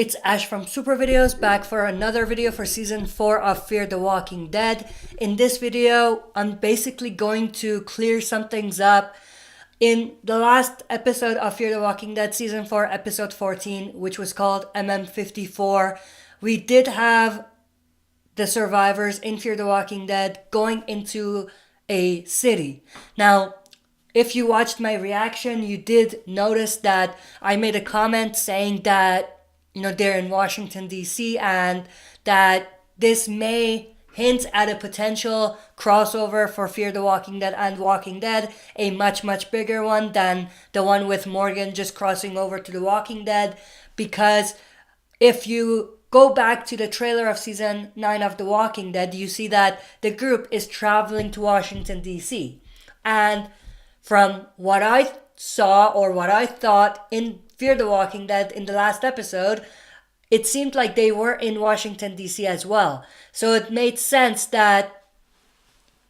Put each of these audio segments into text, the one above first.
It's Ash from Super Videos, back for another video for season 4 of Fear the Walking Dead. In this video, I'm basically going to clear some things up. In the last episode of Fear the Walking Dead season 4, episode 14, which was called MM54, we did have the survivors in Fear the Walking Dead going into a city. Now, if you watched my reaction, you did notice that I made a comment saying that they're in Washington, D.C., and that this may hint at a potential crossover for Fear the Walking Dead and Walking Dead, a much, much bigger one than the one with Morgan just crossing over to The Walking Dead. Because if you go back to the trailer of season 9 of The Walking Dead, you see that the group is traveling to Washington, D.C. And from what I saw, or what I thought in Fear the Walking Dead in the last episode, it seemed like they were in Washington, D.C. as well. So it made sense that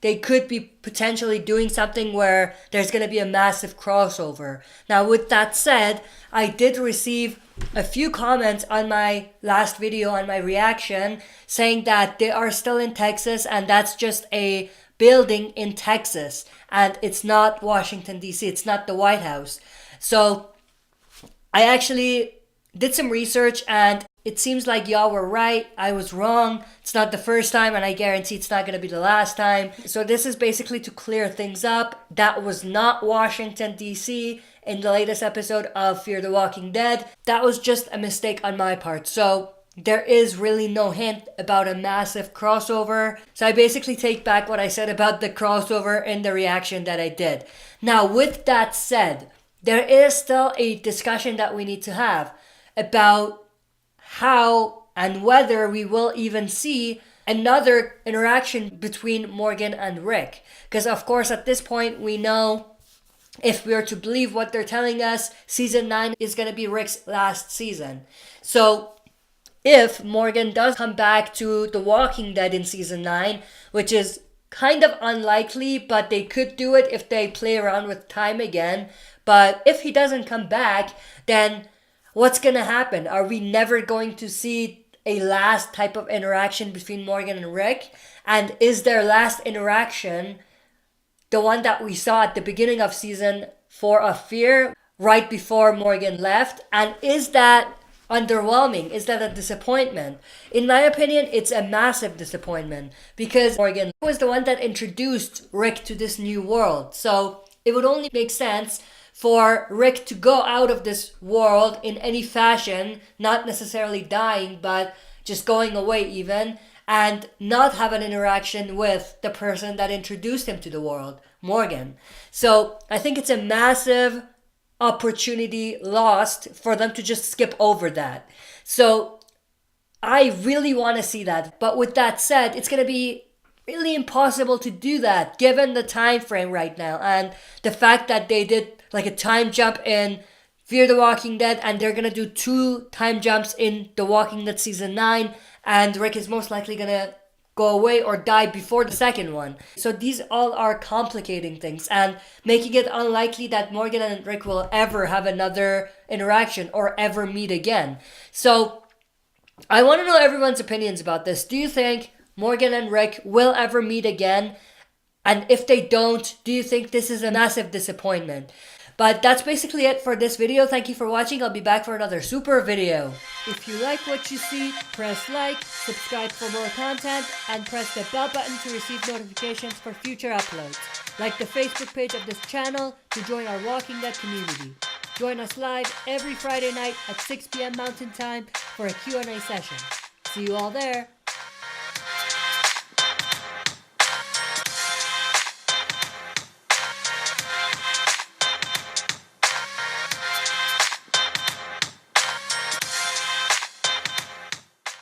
they could be potentially doing something where there's going to be a massive crossover. Now, with that said, I did receive a few comments on my last video, on my reaction, saying that they are still in Texas and that's just a building in Texas and it's not Washington, D.C., it's not the White House. So I actually did some research and it seems like y'all were right. I was wrong. It's not the first time and I guarantee it's not going to be the last time. So this is basically to clear things up. That was not Washington, D.C. in the latest episode of Fear the Walking Dead. That was just a mistake on my part. So there is really no hint about a massive crossover. So I basically take back what I said about the crossover in the reaction that I did. Now, with that said, there is still a discussion that we need to have about how and whether we will even see another interaction between Morgan and Rick. Because of course at this point we know, if we are to believe what they're telling us, season 9 is going to be Rick's last season. So if Morgan does come back to The Walking Dead in season 9, which is kind of unlikely, but they could do it if they play around with time again. But if he doesn't come back, then what's going to happen? Are we never going to see a last type of interaction between Morgan and Rick? And is their last interaction the one that we saw at the beginning of season 4 of Fear, right before Morgan left? And is that underwhelming? Is that a disappointment? In my opinion, it's a massive disappointment because Morgan was the one that introduced Rick to this new world. So it would only make sense for Rick to go out of this world in any fashion, not necessarily dying, but just going away even, and not have an interaction with the person that introduced him to the world, Morgan. So I think it's a massive opportunity lost for them to just skip over that. So I really want to see that. But with that said, it's going to be really impossible to do that given the time frame right now and the fact that they did like a time jump in Fear the Walking Dead and they're gonna do 2 time jumps in The Walking Dead season 9, and Rick is most likely gonna go away or die before the second one. So these all are complicating things and making it unlikely that Morgan and Rick will ever have another interaction or ever meet again. So I want to know everyone's opinions about this. Do you think Morgan and Rick will ever meet again? And if they don't, do you think this is a massive disappointment? But that's basically it for this video. Thank you for watching. I'll be back for another super video. If you like what you see, press like, subscribe for more content, and press the bell button to receive notifications for future uploads. Like the Facebook page of this channel to join our Walking Dead community. Join us live every Friday night at 6 p.m. Mountain Time for a Q&A session. See you all there.